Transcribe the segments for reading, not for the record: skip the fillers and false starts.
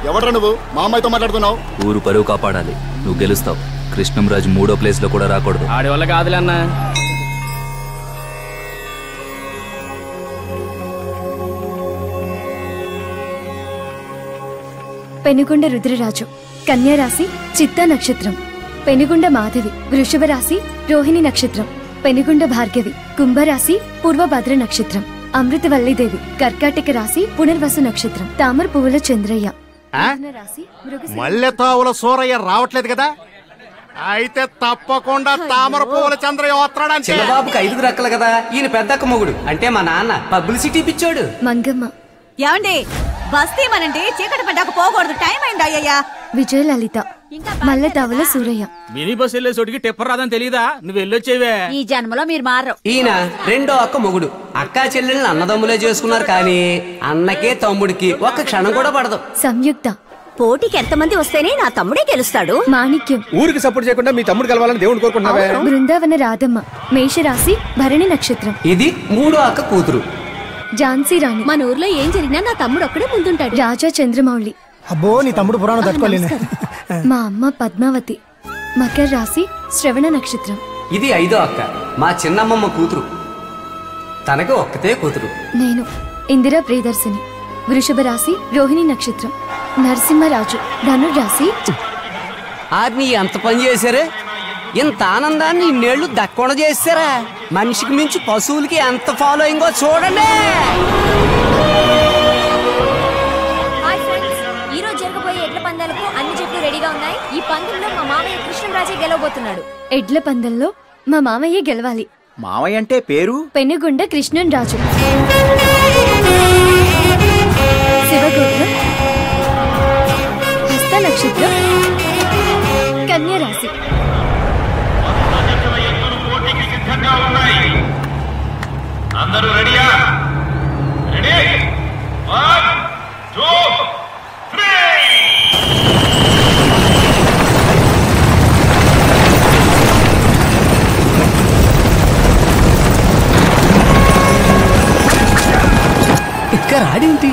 ఎవడ్రా నువ్వు? మా అమ్మాయితో మాట్లాడుతున్నావు? ఊరు పరువు కాపాడాలి, నువ్వు గెలుస్తావు. కృష్ణంరాజు 3వ ప్లేస్ లో కూడా రాకూడదు. ఆడి వల్ల కాదులే అన్న. పెనుగొండ రుద్రరాజు కన్యారాశి చిత్తా నక్షత్రం. పెనుగొండ మాధవి వృషభ రాశి రోహిణి నక్షత్రం. పెనుగొండ భార్గవి కుంభరాశి పూర్వభద్ర నక్షత్రం. అమృతవల్లిదేవి కర్కాటక రాశి పునర్వసు నక్షత్రం. తామర పువ్వుల చంద్రయ్య మల్లె తావుల సూరయ్య రావట్లేదు కదా? అయితే తప్పకుండా తామర పువ్వుల చంద్రయ్య వస్తాడంటే. చిన్నబాబుకి 5 రెక్కలు కదా, ఈయన పెద్దక్క మొగుడు. అంటే మా నాన్న పబ్లిసిటీ పిచ్చోడు. మంగమ్మ ఏమండి బస్తీ మనండి చీకటి పడ్డాక పోకూడదు, టైం అయింది అయ్యయ్యా. విజయలలిత మల్లెతావుల సూరయ్య. మినీ బస్ వెళ్ళే చోటికి టిప్పర్ రాదని తెలీదా? నువ్వు వెళ్ళొచ్చేవే. ఈ జన్మలో మీరు మారరు. ఈయన రెండో అక్క మొగుడు. అక్కా చెల్లెల్ని అన్నదమ్ములే చేసుకున్నారు, కానీ అన్నకే తమ్ముడికి ఒక్క క్షణం కూడా పడదు. సంయుక్త పోటీకి ఎంతమంది వస్తేనే నా తమ్ముడే గెలుస్తాడు. మాణిక్యం ఊరికి సపోర్ట్ చేయకుండా మీ తమ్ముడు కలవాలని దేవుడు కోరుకుంటున్నావే. బృందావన రాధమ్మ మేషరాశి భరణి నక్షత్రం. ఇది మూడో అక్క కూతురు. ఝాన్సీ రాణి మన ఊర్లో ఏం జరిగినా నా తమ్ముడు ఒక్కడే ముందుంటాడు. రాజా చంద్రమౌళి. అబ్బో నీ తమ్ముడు పురాణం తట్టుకోలేను. మా అమ్మ పద్మావతి మకర రాశి శ్రవణ నక్షత్రం. ఇది 5వ అక్క, మా చిన్నమ్మమ్మ కూతురు. తనకు ఒక్కతే కూతురు. నేను ఇందిరా ప్రియదర్శిని వృషభ రాశి రోహిణి నక్షత్రం. నరసింహరాజు ధనుర్రాశి. ఆర్ని ఎంత పని చేశారే, ఇంత ఆనందాన్ని ఇన్నేళ్లు దక్కుండా చేశారా? మనిషికి మించి పశువులకి ఎంత ఫాలోయింగో చూడండి. ఈ రోజు జరగబోయే ఎడ్ల పందాలకు అన్ని జట్లు రెడీగా ఉన్నాయి. ఈ పందెంలో మా మామయ్య కృష్ణరాజే గెలవబోతున్నాడు. ఎడ్ల పందెంలో మా మామయ్య గెలవాలి. మామయ్య అంటే పేరు పెనుగొండ కృష్ణన్ రాజు. శివగోత్రం హస్త నక్షత్రం కన్యారాశి. అందరూ రెడీయా? రెడీ 1 2 3. ఇక్కడ ఆడేంటి?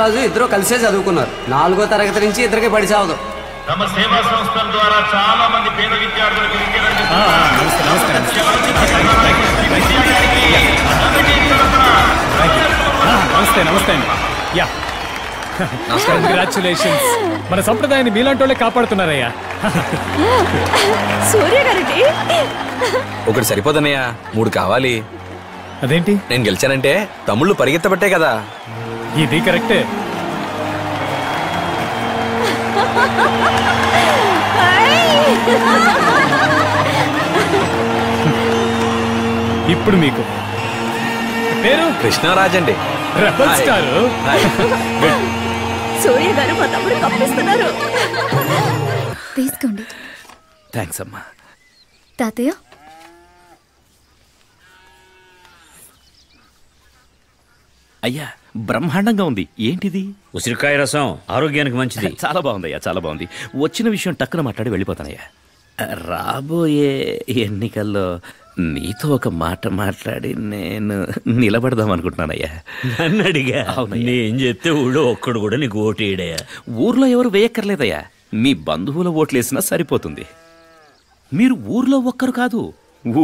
కృష్ణంరాజు ఇద్దరు కలిసే చదువుకున్నారు. 4వ తరగతి నుంచి ఇద్దరికి పడి సావదు. తమ సేవా సంస్థల ద్వారా చాలా మంది పేద విద్యార్థులకు కంగ్రాచులేషన్స్. మన సంప్రదాయాన్ని మీలాంటి వాళ్ళే కాపాడుతున్నారయ్యా. సూర్య గారికి ఒకటి సరిపోదన్నయ్యా, 3 కావాలి. అదేంటి? నేను గెలిచానంటే తమ్ముళ్ళు పరిగెత్తబట్టే కదా. ఇది కరెక్టే. ఇప్పుడు మీకు పేరు కృష్ణరాజ్ అండి. Rebel star. సూర్య గారు మా తమ్ముడు కప్పిస్తున్నారు. తీసుకోండి. థ్యాంక్స్ అమ్మా. తాతయ్య అయ్యా బ్రహ్మాండంగా ఉంది. ఏంటిది? ఉసిరికాయ రసం, ఆరోగ్యానికి మంచిది. చాలా బాగుందయ్యా, చాలా బాగుంది. వచ్చిన విషయం టక్కున మాట్లాడి వెళ్ళిపోతానయ్యా. రాబోయే ఎన్నికల్లో నీతో ఒక మాట మాట్లాడి నేను నిలబడదాం అనుకుంటున్నానయ్యా. నన్ను అడిగా? నేను చెప్తే ఊళ్ళో ఒక్కడు కూడా నీకు ఓటు వేయడయ్యా. ఊర్లో ఎవరు వేయక్కర్లేదయ్యా, మీ బంధువుల ఓట్లేసినా సరిపోతుంది. మీరు ఊర్లో ఒక్కరు కాదు,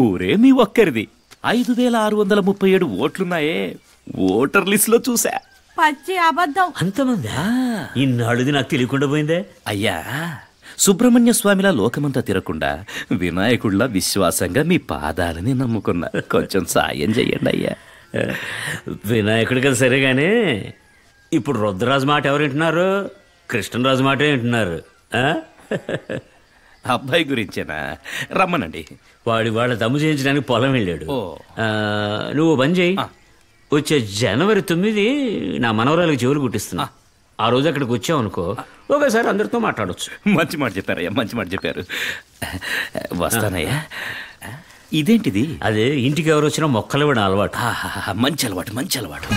ఊరే మీ ఒక్కరిది. 5637 ఓట్లున్నాయే ఓటర్ లిస్ట్ లో చూసా. పచ్చి అబద్ధం. అంతమందా? ఇన్నాళ్ళుది నాకు తెలియకుండా పోయిందే. అయ్యా, సుబ్రహ్మణ్య స్వామిలా లోకమంతా తిరగకుండా వినాయకుడిలా విశ్వాసంగా మీ పాదాలని నమ్ముకున్నా. కొంచెం సాయం చెయ్యండి అయ్యా. వినాయకుడి కదా సరే గానీ, ఇప్పుడు రుద్రరాజు మాట ఎవరు వింటున్నారు? కృష్ణరాజు మాట వింటున్నారు. అబ్బాయి గురించేనా? రమ్మనండి. వాళ్ళ దమ్ము చేయించడానికి పొలం వెళ్ళాడు. నువ్వు పని చేయి, వచ్చే జనవరి 9 నా మనవరాలకు చెవులు కుట్టిస్తున్నా. ఆ రోజు అక్కడికి వచ్చావు అనుకో, ఒకసారి అందరితో మాట్లాడవచ్చు. మంచి మాట చెప్పారయ్యా, మంచి మాట చెప్పారు. వస్తానయ్యా. ఇదేంటిది? అదే ఇంటికి ఎవరు వచ్చినా మొక్కలు ఇవ్వడం అలవాటు. మంచి అలవాటు, మంచి అలవాటు.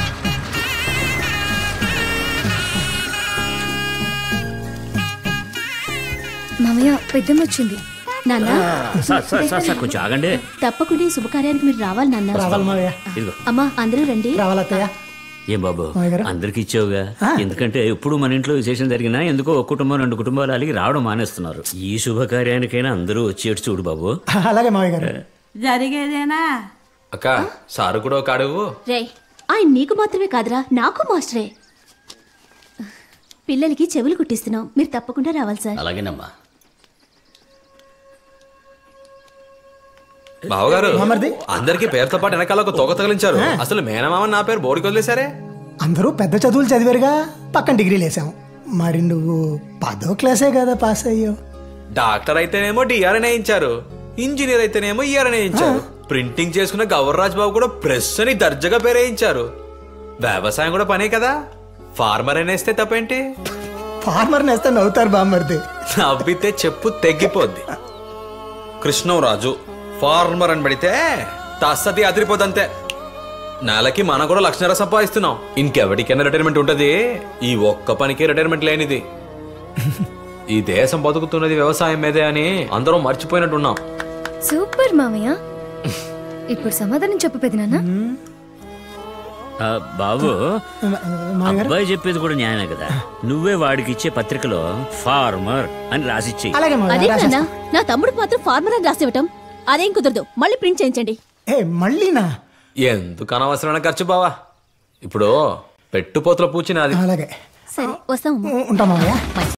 మామయ్య పెద్దమ్మ వచ్చింది. నాన్న కొంచెం ఆగండి. తప్పకుండా శుభకార్యానికి మీరు రావాలి నాన్న. ఇదిగో అమ్మా, అందరూ రండి. ఏం బాబు, అందరికి ఇచ్చావుగా? ఎందుకంటే ఎప్పుడు మన ఇంట్లో విశేషం జరిగినా ఎందుకో ఒక కుటుంబం 2 కుటుంబాలు అలిగి రావడం మానేస్తున్నారు. ఈ శుభకార్యానికైనా అందరూ వచ్చేట్టు చూడు బాబు. అలాగే మావయ్య గారు. జరిగేదేనా అక్క, సారు కూడా ఒక అడుగు. రే, ఆయన నీకు మాత్రమే కాదురా, నాకు మాస్టరే. పిల్లలకి చెవులు కుట్టిస్తున్నాం, మీరు తప్పకుండా రావాలి సార్. అలాగేనమ్మా. బావగారు, అందరికి పేరుతో పాటు వెనకాల ఒక తోక తగిలించారు. అసలు మేనమామ నా పేరు బోర్డుకి వదిలేశారే. అందరూ పెద్ద చదువులు చదివారుగా, పక్కన డిగ్రీలు వేసాం. మరి నువ్వు 10వ క్లాసే కదా పాస్ అయ్యావు. డాక్టర్ అయితేనేమో డిఆర్ఎన్ వేయించారు, ఇంజనీర్ అయితేనేమో ఈఆర్ఎన్ వేయించారు. ప్రింటింగ్ చేసుకున్న గవర్రాజ్ బాబు కూడా ప్రెస్ అని దర్జాగా పేరేయించారు. వ్యవసాయం కూడా పనే కదా, ఫార్మర్ అనేస్తే తప్పేంటి? ఫార్మర్ నేస్తే నవ్వుతారు బామ్మర్ది. నవ్వితే చెప్పు తెగిపోద్ది. కృష్ణరాజు ఫార్మర్ అని పడితే తస్తది అదిరిపోద్దంతే. నెలకి మనం కూడా 1,00,000 సంపాదిస్తున్నాం. ఇంకెవరికైనా రిటైర్మెంట్ ఉంటది, ఈ ఒక్క పనికి రిటైర్మెంట్ లేనిది. ఈ దేశం బతుకుతున్నది వ్యవసాయం మీదే అని అందరం మర్చిపోయినట్టున్నాం. సూపర్ మామయ్య. ఇప్పుడు సమాధానం చెప్పు పెదనాన్న. బాబు, అబ్బాయి చెప్పేది కూడా న్యాయమే కదా. నువ్వే వాడికి ఇచ్చే పత్రికలో ఫార్మర్ అని రాసిచ్చి. నా తమ్ముడు మాత్రం ఫార్మర్ అని రాసివ్వటం అదేం కుదరదు. మళ్ళీ ప్రింట్ చేయించండి. మళ్ళీనా? ఎందుకు అనవసరమైన ఖర్చు బావా. ఇప్పుడు పెట్టుపోతుల పూచినది. అలాగే సరే, వస్తాము. ఉంటాం మామయ్య.